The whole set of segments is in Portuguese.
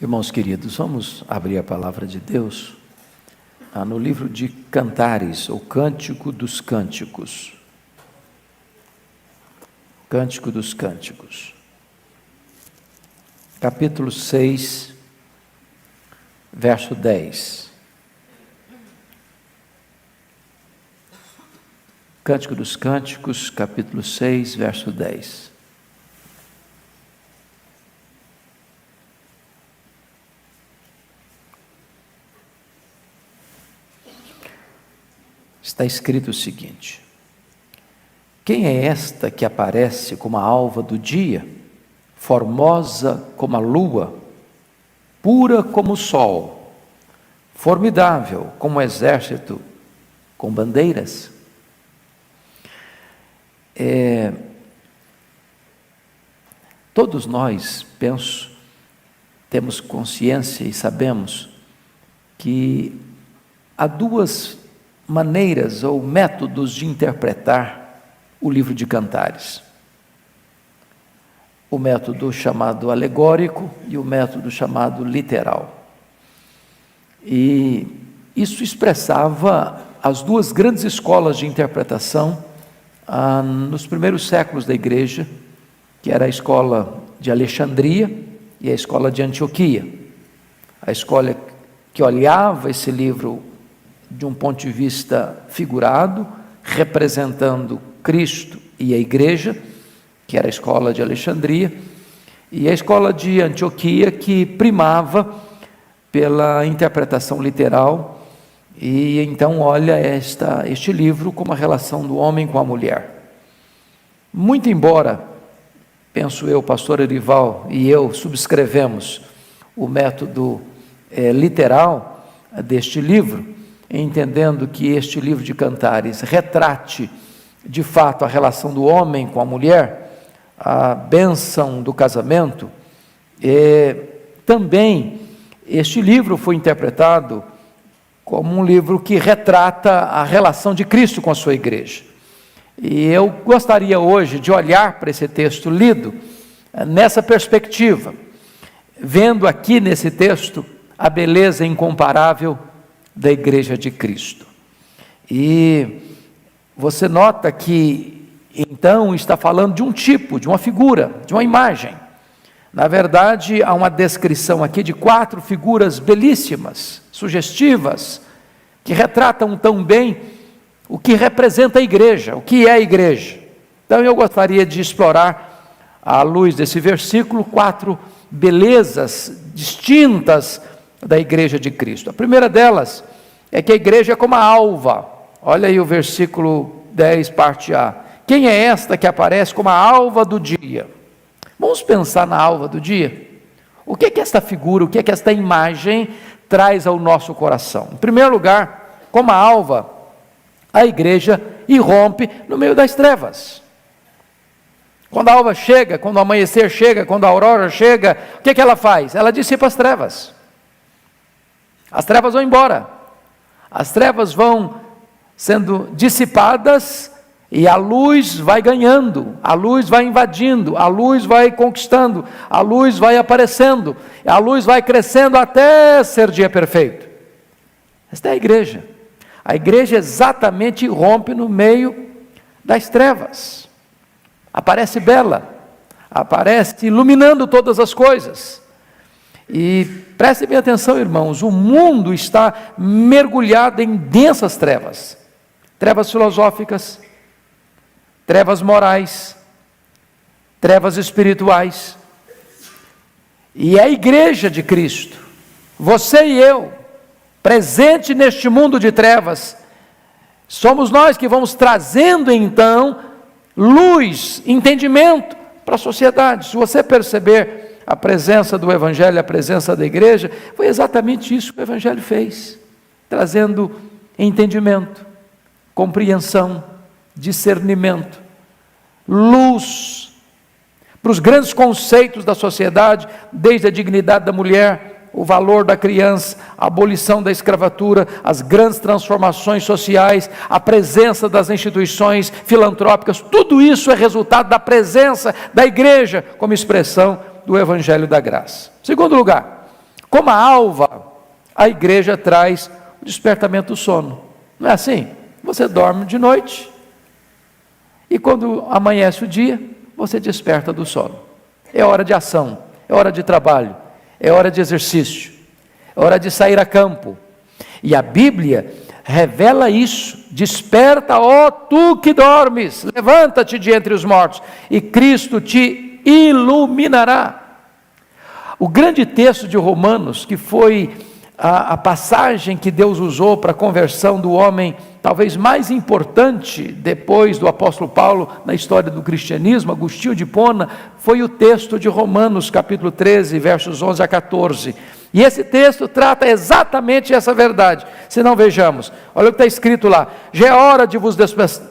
Irmãos queridos, vamos abrir a palavra de Deus no livro de Cantares, ou Cântico dos Cânticos. Cântico dos Cânticos, capítulo 6, verso 10. Cântico dos Cânticos, capítulo 6, verso 10. Está escrito o seguinte: quem é esta que aparece como a alva do dia, formosa como a lua, pura como o sol, formidável como o exército com bandeiras? Todos nós, penso, temos consciência e sabemos que há duas maneiras ou métodos de interpretar o livro de Cantares: o método chamado alegórico e o método chamado literal. E isso expressava as duas grandes escolas de interpretação nos primeiros séculos da igreja, que era a escola de Alexandria e a escola de Antioquia. A escola que olhava esse livro de um ponto de vista figurado, representando Cristo e a igreja, que era a escola de Alexandria, e a escola de Antioquia, que primava pela interpretação literal, e então olha este livro como a relação do homem com a mulher. Muito embora, penso eu, pastor Erival e eu subscrevemos o método literal deste livro, entendendo que este livro de Cantares retrate de fato a relação do homem com a mulher, a bênção do casamento. Também este livro foi interpretado como um livro que retrata a relação de Cristo com a sua igreja. E eu gostaria hoje de olhar para esse texto lido nessa perspectiva, vendo aqui nesse texto a beleza incomparável da igreja de Cristo. E você nota que então está falando de um tipo, de uma figura, de uma imagem. Na verdade, há uma descrição aqui de 4 figuras belíssimas, sugestivas, que retratam tão bem o que representa a igreja, o que é a igreja. Então eu gostaria de explorar, à luz desse versículo, 4 belezas distintas da igreja de Cristo. A primeira delas é que a igreja é como a alva. Olha aí o versículo 10, parte A. Quem é esta que aparece como a alva do dia? Vamos pensar na alva do dia. O que é que esta figura, o que é que esta imagem traz ao nosso coração? Em primeiro lugar, como a alva, a igreja irrompe no meio das trevas. Quando a alva chega, quando o amanhecer chega, quando a aurora chega, o que é que ela faz? Ela dissipa as trevas. As trevas vão embora. As trevas vão sendo dissipadas e a luz vai ganhando, a luz vai invadindo, a luz vai conquistando, a luz vai aparecendo, a luz vai crescendo até ser dia perfeito. Esta é a igreja. A igreja exatamente irrompe no meio das trevas. Aparece bela, aparece iluminando todas as coisas. E prestem bem atenção, irmãos, o mundo está mergulhado em densas trevas. Trevas filosóficas, trevas morais, trevas espirituais. E a igreja de Cristo, você e eu, presente neste mundo de trevas, somos nós que vamos trazendo então luz, entendimento para a sociedade. Se você perceber a presença do Evangelho, a presença da igreja, foi exatamente isso que o Evangelho fez, trazendo entendimento, compreensão, discernimento, luz para os grandes conceitos da sociedade, desde a dignidade da mulher, o valor da criança, a abolição da escravatura, as grandes transformações sociais, a presença das instituições filantrópicas, tudo isso é resultado da presença da igreja como expressão do Evangelho da Graça. Segundo lugar, Como a alva, a igreja traz o despertamento do sono. Não é assim? Você dorme de noite e quando amanhece o dia, você desperta do sono. É hora de ação, é hora de trabalho, é hora de exercício, é hora de sair a campo. E a Bíblia revela isso: desperta, ó tu que dormes, levanta-te de entre os mortos, e Cristo te iluminará. O grande texto de Romanos, que foi a passagem que Deus usou para a conversão do homem, talvez mais importante depois do apóstolo Paulo na história do cristianismo, Agostinho de Hipona, foi o texto de Romanos capítulo 13, versos 11 a 14, e esse texto trata exatamente essa verdade. Se não, vejamos, olha o que está escrito lá: já é hora de vos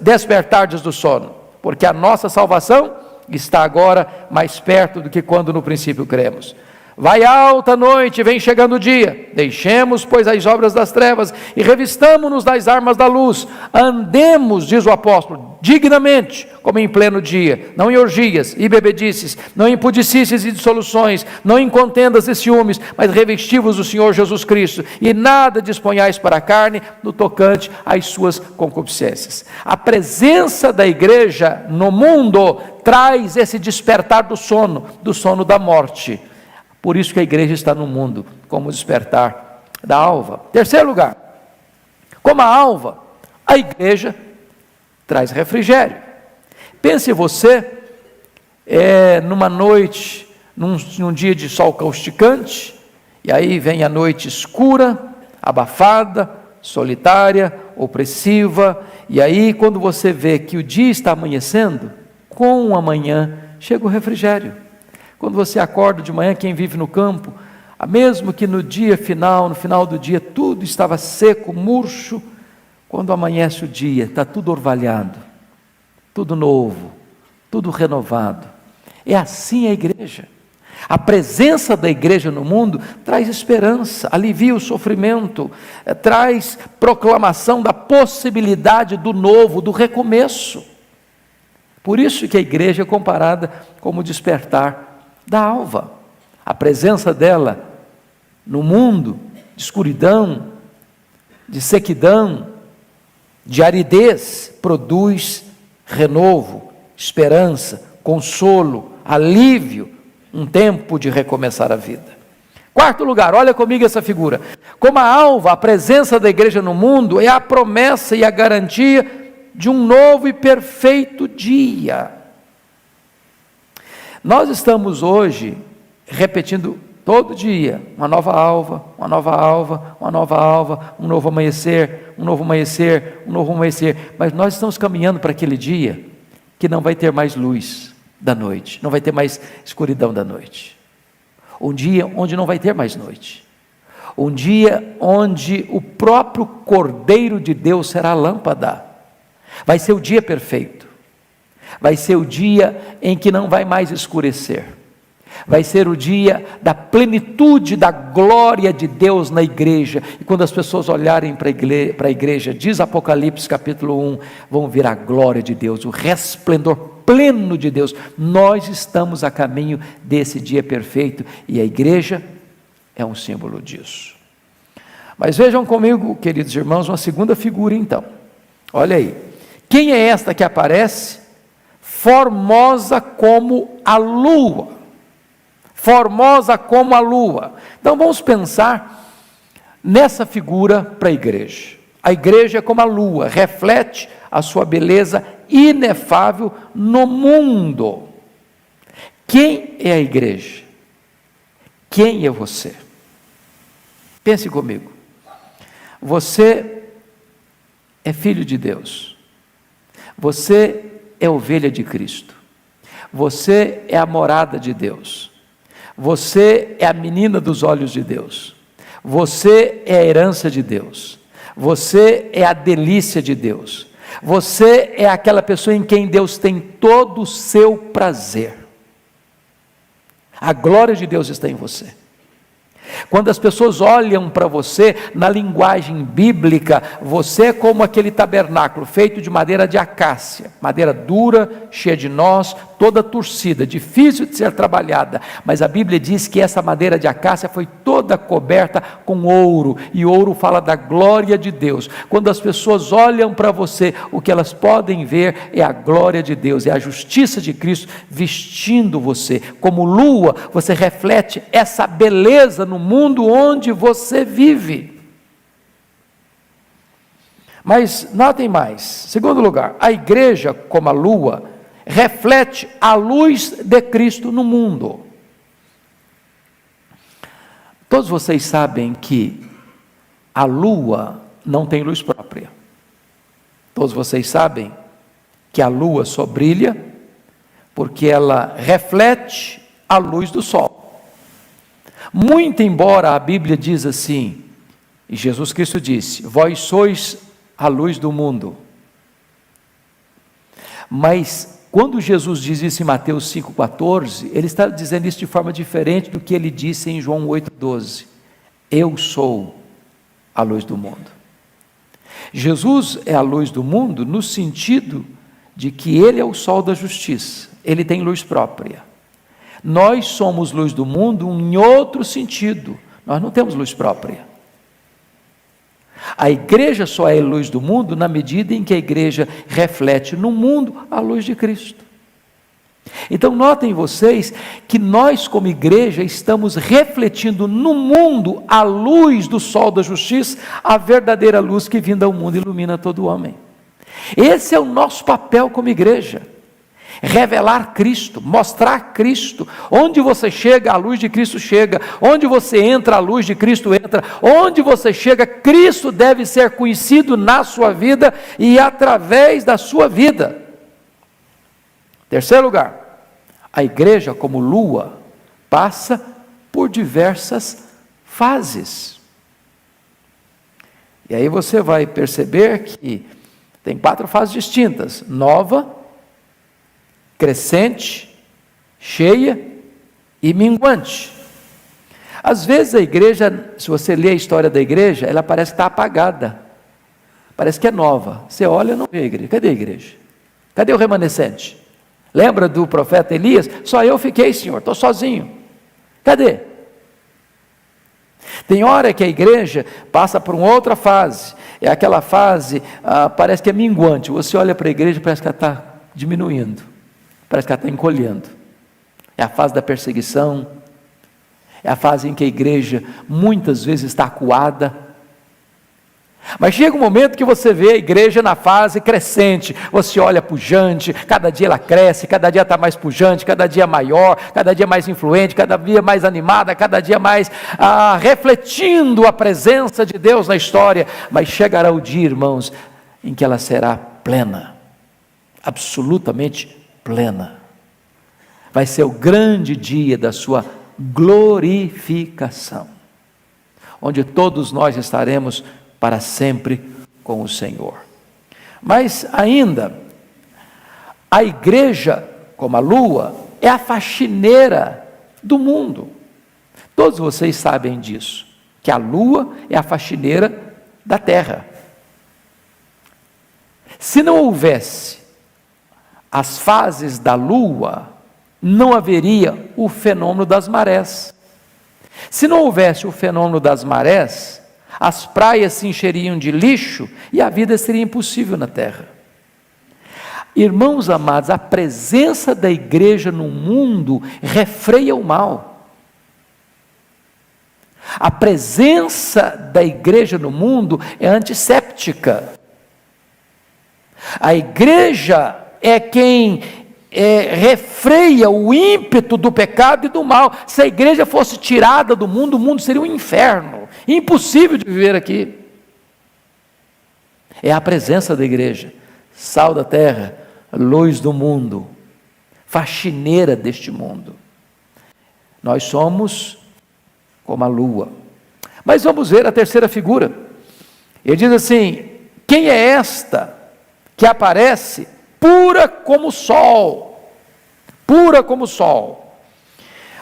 despertardes do sono, porque a nossa salvação está agora mais perto do que quando no princípio cremos. Vai alta noite, vem chegando o dia, deixemos, pois, as obras das trevas, e revistamo-nos das armas da luz, andemos, diz o apóstolo, dignamente, como em pleno dia, não em orgias e bebedices, não em pudicices e dissoluções, não em contendas e ciúmes, mas revesti-vos do Senhor Jesus Cristo, e nada disponhais para a carne, no tocante às suas concupiscências. A presença da igreja no mundo traz esse despertar do sono da morte. Por isso que a igreja está no mundo, como o despertar da alva. Terceiro lugar, como a alva, a igreja traz refrigério. Pense você, numa noite, num dia de sol causticante, e aí vem a noite escura, abafada, solitária, opressiva, e aí quando você vê que o dia está amanhecendo, com o amanhã chega o refrigério. Quando você acorda de manhã, quem vive no campo, mesmo que no final do dia, tudo estava seco, murcho, quando amanhece o dia, está tudo orvalhado, tudo novo, tudo renovado. É assim a igreja. A presença da igreja no mundo traz esperança, alivia o sofrimento, traz proclamação da possibilidade do novo, do recomeço. Por isso que a igreja é comparada como o despertar da alva. A presença dela no mundo de escuridão, de sequidão, de aridez, produz renovo, esperança, consolo, alívio, um tempo de recomeçar a vida. Quarto lugar, olha comigo essa figura. Como a alva, a presença da igreja no mundo é a promessa e a garantia de um novo e perfeito dia. Nós estamos hoje repetindo todo dia, uma nova alva, uma nova alva, uma nova alva, um novo amanhecer, um novo amanhecer, um novo amanhecer, mas nós estamos caminhando para aquele dia que não vai ter mais luz da noite, não vai ter mais escuridão da noite, um dia onde não vai ter mais noite, um dia onde o próprio Cordeiro de Deus será a lâmpada, vai ser o dia perfeito. Vai ser o dia em que não vai mais escurecer. Vai ser o dia da plenitude da glória de Deus na igreja. E quando as pessoas olharem para a igreja, diz Apocalipse capítulo 1, vão ver a glória de Deus, o resplendor pleno de Deus. Nós estamos a caminho desse dia perfeito e a igreja é um símbolo disso. Mas vejam comigo, queridos irmãos, uma segunda figura então. Olha aí. Quem é esta que aparece? Formosa como a lua, formosa como a lua. Então vamos pensar nessa figura para a igreja. A igreja é como a lua, reflete a sua beleza inefável no mundo. Quem é a igreja? Quem é você? Pense comigo. Você é filho de Deus. Você é ovelha de Cristo, você é a morada de Deus, você é a menina dos olhos de Deus, você é a herança de Deus, você é a delícia de Deus, você é aquela pessoa em quem Deus tem todo o seu prazer, a glória de Deus está em você, Quando as pessoas olham para você, na linguagem bíblica, você é como aquele tabernáculo feito de madeira de acácia, madeira dura, cheia de nós, toda torcida, difícil de ser trabalhada, mas a Bíblia diz que essa madeira de acácia foi toda coberta com ouro, e ouro fala da glória de Deus. Quando as pessoas olham para você, o que elas podem ver é a glória de Deus, é a justiça de Cristo vestindo você. Como lua, você reflete essa beleza no mundo onde você vive. Mas notem mais, segundo lugar, a igreja, como a lua, reflete a luz de Cristo no mundo. Todos vocês sabem que a lua não tem luz própria. Todos vocês sabem que a lua só brilha porque ela reflete a luz do sol. Muito embora a Bíblia diz assim, e Jesus Cristo disse, vós sois a luz do mundo. Mas quando Jesus diz isso em Mateus 5,14, ele está dizendo isso de forma diferente do que ele disse em João 8,12. Eu sou a luz do mundo. Jesus é a luz do mundo no sentido de que ele é o sol da justiça, ele tem luz própria. Nós somos luz do mundo em outro sentido, nós não temos luz própria. A igreja só é luz do mundo na medida em que a igreja reflete no mundo a luz de Cristo. Então notem vocês que nós como igreja estamos refletindo no mundo a luz do sol da justiça, a verdadeira luz que vinda ao mundo ilumina todo homem. Esse é o nosso papel como igreja. Revelar Cristo, mostrar Cristo. Onde você chega, a luz de Cristo chega. Onde você entra, a luz de Cristo entra. Onde você chega, Cristo deve ser conhecido na sua vida e através da sua vida. Terceiro lugar, a igreja como lua passa por diversas fases. E aí você vai perceber que tem 4 fases distintas: nova, crescente, cheia e minguante. Às vezes a igreja, se você lê a história da igreja, ela parece que está apagada, parece que é nova. Você olha e não vê a igreja. Cadê a igreja? Cadê o remanescente? Lembra do profeta Elias? Só eu fiquei, Senhor, estou sozinho. Cadê? Tem hora que a igreja passa por uma outra fase, é aquela fase, parece que é minguante. Você olha para a igreja, parece que ela está diminuindo, parece que ela está encolhendo. É a fase da perseguição, é a fase em que a igreja muitas vezes está acuada. Mas chega um momento que você vê a igreja na fase crescente, você olha pujante, cada dia ela cresce, cada dia está mais pujante, cada dia maior, cada dia mais influente, cada dia mais animada, cada dia mais refletindo a presença de Deus na história. Mas chegará o dia, irmãos, em que ela será plena, absolutamente plena. Vai ser o grande dia da sua glorificação, onde todos nós estaremos para sempre com o Senhor. Mas ainda, a igreja, como a lua, é a faxineira do mundo. Todos vocês sabem disso, que a lua é a faxineira da terra. Se não houvesse as fases da lua, não haveria o fenômeno das marés. Se não houvesse o fenômeno das marés, as praias se encheriam de lixo e a vida seria impossível na terra. Irmãos amados, a presença da igreja no mundo refreia o mal. A presença da igreja no mundo é antisséptica. A igreja é quem refreia o ímpeto do pecado e do mal. Se a igreja fosse tirada do mundo, o mundo seria um inferno, impossível de viver aqui. É a presença da igreja, sal da terra, luz do mundo, faxineira deste mundo. Nós somos como a lua. Mas vamos ver a terceira figura. Ele diz assim: quem é esta que aparece pura como o sol? Pura como o sol.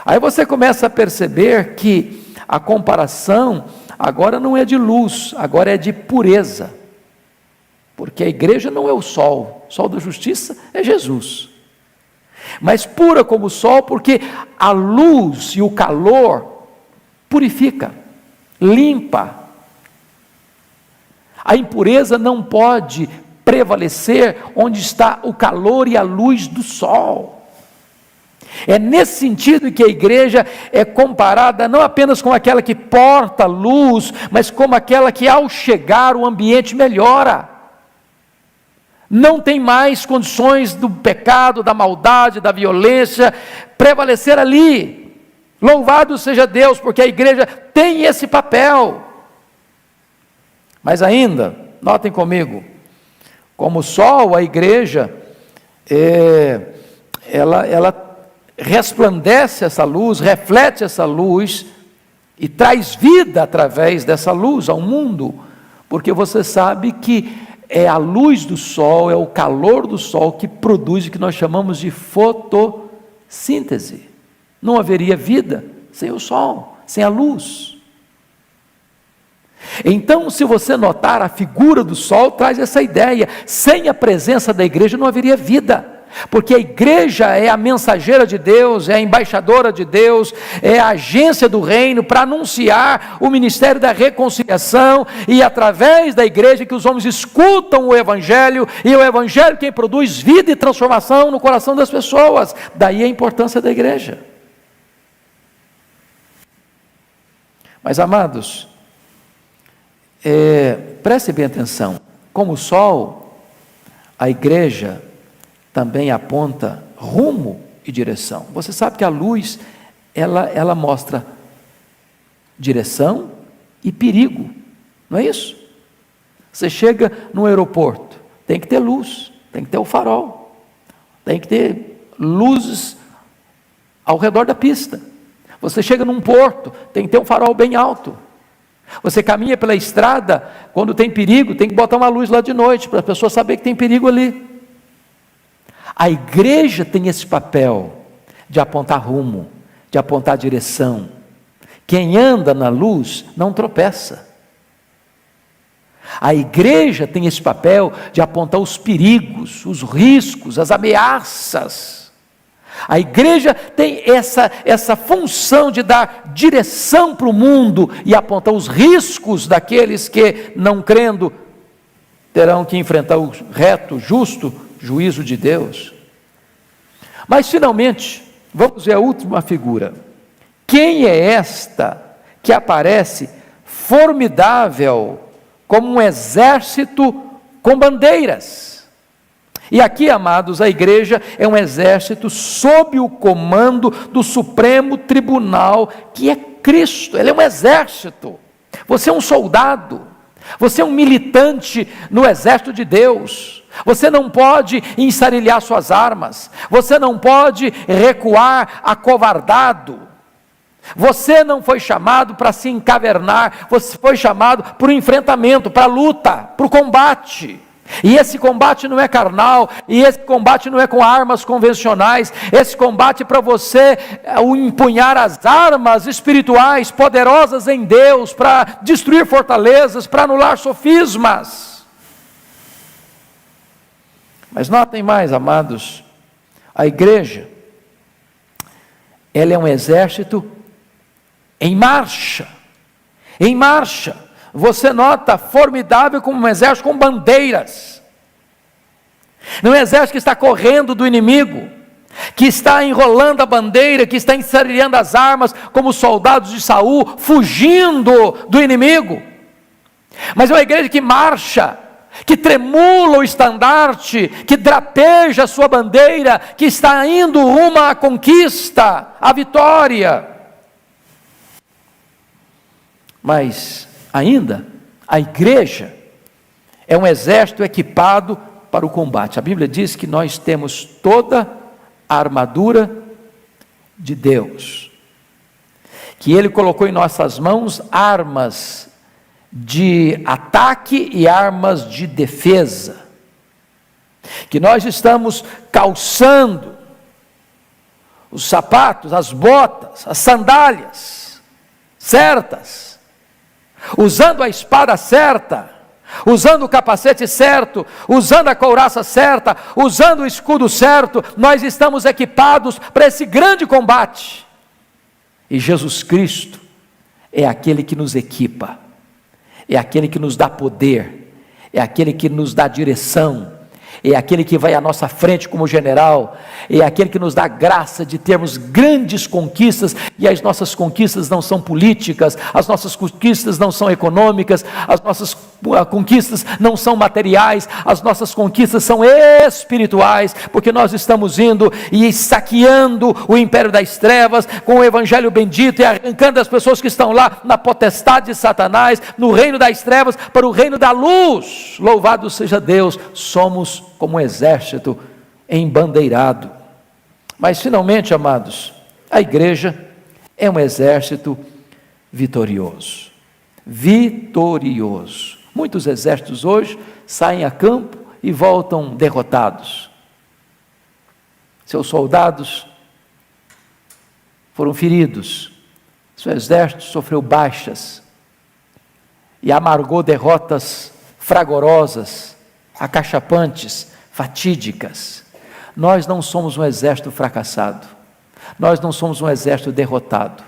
Aí você começa a perceber que a comparação agora não é de luz, agora é de pureza. Porque a igreja não é o sol da justiça é Jesus. Mas pura como o sol, porque a luz e o calor purifica, limpa. A impureza não pode prevalecer onde está o calor e a luz do sol. É nesse sentido que a igreja é comparada não apenas com aquela que porta luz, mas como aquela que ao chegar o ambiente melhora. Não tem mais condições do pecado, da maldade, da violência prevalecer ali. Louvado seja Deus, porque a igreja tem esse papel. Mas ainda, notem comigo, como o sol, a igreja, ela resplandece essa luz, reflete essa luz e traz vida através dessa luz ao mundo, porque você sabe que é a luz do sol, é o calor do sol que produz o que nós chamamos de fotossíntese. Não haveria vida sem o sol, sem a luz. Então, se você notar, a figura do sol traz essa ideia: sem a presença da igreja não haveria vida, porque a igreja é a mensageira de Deus, é a embaixadora de Deus, é a agência do reino para anunciar o ministério da reconciliação, e através da igreja que os homens escutam o evangelho, e o evangelho quem produz vida e transformação no coração das pessoas. Daí a importância da igreja. Mas amados, preste bem atenção, como o sol, a igreja também aponta rumo e direção. Você sabe que a luz, ela mostra direção e perigo, não é isso? Você chega no aeroporto, tem que ter luz, tem que ter o farol, tem que ter luzes ao redor da pista. Você chega num porto, tem que ter um farol bem alto. Você caminha pela estrada, quando tem perigo, tem que botar uma luz lá de noite, para a pessoa saber que tem perigo ali. A igreja tem esse papel de apontar rumo, de apontar direção. Quem anda na luz não tropeça. A igreja tem esse papel de apontar os perigos, os riscos, as ameaças. A igreja tem essa função de dar direção para o mundo e apontar os riscos daqueles que, não crendo, terão que enfrentar o reto, justo juízo de Deus. Mas finalmente, vamos ver a última figura. Quem é esta que aparece formidável como um exército com bandeiras? E aqui, amados, a igreja é um exército sob o comando do Supremo Tribunal, que é Cristo. Ele é um exército. Você é um soldado, você é um militante no exército de Deus. Você não pode ensarilhar suas armas, você não pode recuar acovardado. Você não foi chamado para se encavernar, você foi chamado para o enfrentamento, para a luta, para o combate. E esse combate não é carnal, e esse combate não é com armas convencionais. Esse combate é para você empunhar as armas espirituais poderosas em Deus, para destruir fortalezas, para anular sofismas. Mas notem mais, amados, a igreja, ela é um exército em marcha. Em marcha. Você nota, formidável como um exército com bandeiras. Não é um exército que está correndo do inimigo, que está enrolando a bandeira, que está ensarilhando as armas, como os soldados de Saul, fugindo do inimigo. Mas é uma igreja que marcha, que tremula o estandarte, que drapeja a sua bandeira, que está indo rumo à conquista, à vitória. Mas ainda, a igreja é um exército equipado para o combate. A Bíblia diz que nós temos toda a armadura de Deus, que Ele colocou em nossas mãos armas de ataque e armas de defesa, que nós estamos calçando os sapatos, as botas, as sandálias, certas, usando a espada certa, usando o capacete certo, usando a couraça certa, usando o escudo certo, nós estamos equipados para esse grande combate. E Jesus Cristo é aquele que nos equipa, é aquele que nos dá poder, é aquele que nos dá direção, é aquele que vai à nossa frente como general, é aquele que nos dá graça de termos grandes conquistas, e as nossas conquistas não são políticas, as nossas conquistas não são econômicas, as nossas conquistas não são materiais, as nossas conquistas são espirituais, porque nós estamos indo e saqueando o império das trevas com o evangelho bendito e arrancando as pessoas que estão lá na potestade de Satanás, no reino das trevas para o reino da luz. Louvado seja Deus, somos como um exército embandeirado. Mas finalmente, amados, a igreja é um exército vitorioso. Vitorioso. Muitos exércitos hoje saem a campo e voltam derrotados. Seus soldados foram feridos, seu exército sofreu baixas e amargou derrotas fragorosas, acachapantes, fatídicas. Nós não somos um exército fracassado, nós não somos um exército derrotado.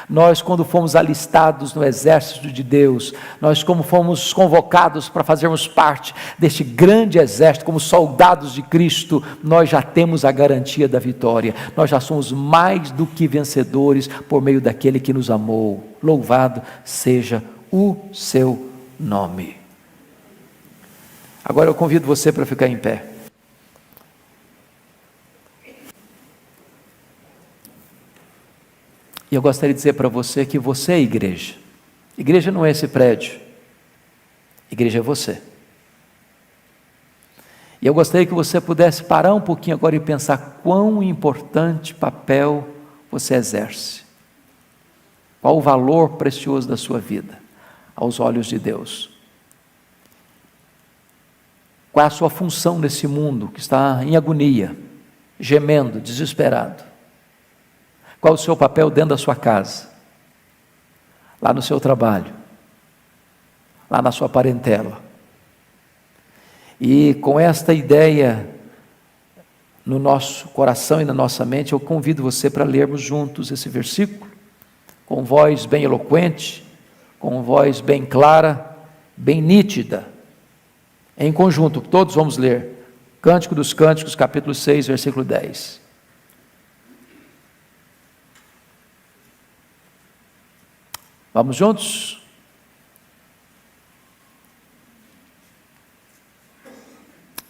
Nós, quando fomos alistados no exército de Deus, nós como fomos convocados para fazermos parte deste grande exército, como soldados de Cristo, nós já temos a garantia da vitória, nós já somos mais do que vencedores por meio daquele que nos amou. Louvado seja o seu nome. Agora eu convido você para ficar em pé. E eu gostaria de dizer para você que você é igreja. Igreja não é esse prédio. Igreja é você. E eu gostaria que você pudesse parar um pouquinho agora e pensar quão importante papel você exerce. Qual o valor precioso da sua vida aos olhos de Deus. Qual é a sua função nesse mundo que está em agonia, gemendo, desesperado? Qual o seu papel dentro da sua casa, lá no seu trabalho, lá na sua parentela? E com esta ideia no nosso coração e na nossa mente, eu convido você para lermos juntos esse versículo, com voz bem eloquente, com voz bem clara, bem nítida, em conjunto, todos vamos ler, Cântico dos Cânticos, capítulo 6, versículo 10. Vamos juntos?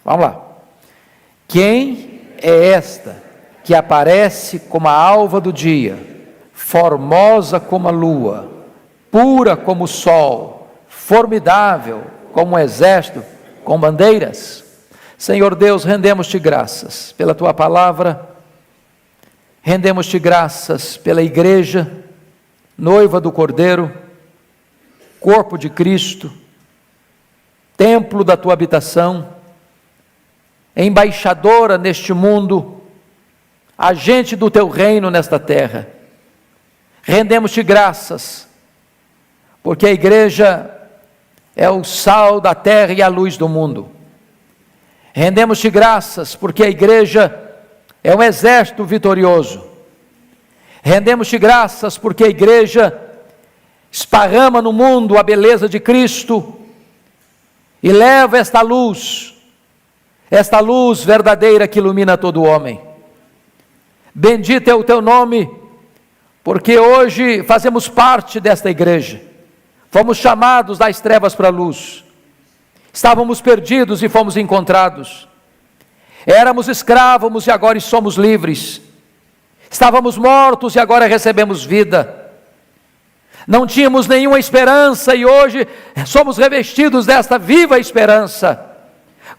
Vamos lá. Quem é esta que aparece como a alva do dia, formosa como a lua, pura como o sol, formidável como um exército com bandeiras? Senhor Deus, rendemos-te graças pela tua palavra, rendemos-te graças pela igreja, noiva do Cordeiro, corpo de Cristo, templo da tua habitação, embaixadora neste mundo, agente do teu reino nesta terra. Rendemos-te graças, porque a igreja é o sal da terra e a luz do mundo. Rendemos-te graças, porque a igreja é um exército vitorioso. Rendemos-te graças porque a igreja esparrama no mundo a beleza de Cristo e leva esta luz verdadeira que ilumina todo homem. Bendito é o teu nome, porque hoje fazemos parte desta igreja, fomos chamados das trevas para a luz, estávamos perdidos e fomos encontrados, éramos escravos e agora somos livres, estávamos mortos e agora recebemos vida, não tínhamos nenhuma esperança e hoje somos revestidos desta viva esperança.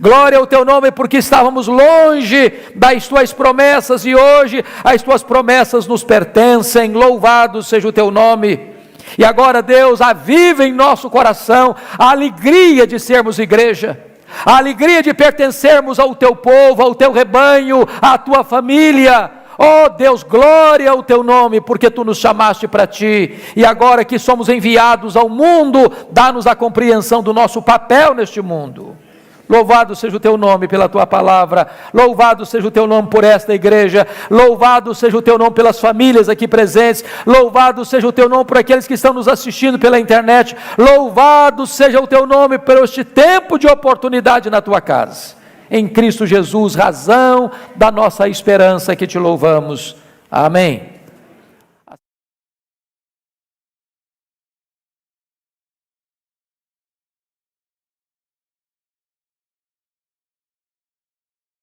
Glória ao teu nome, porque estávamos longe das tuas promessas e hoje as tuas promessas nos pertencem. Louvado seja o teu nome. E agora, Deus, aviva em nosso coração a alegria de sermos igreja, a alegria de pertencermos ao teu povo, ao teu rebanho, à tua família. Oh Deus, glória ao teu nome, porque tu nos chamaste para ti, e agora que somos enviados ao mundo, dá-nos a compreensão do nosso papel neste mundo. Louvado seja o teu nome pela tua palavra, louvado seja o teu nome por esta igreja, louvado seja o teu nome pelas famílias aqui presentes, louvado seja o teu nome por aqueles que estão nos assistindo pela internet, louvado seja o teu nome por este tempo de oportunidade na tua casa. Em Cristo Jesus, razão da nossa esperança, que te louvamos. Amém.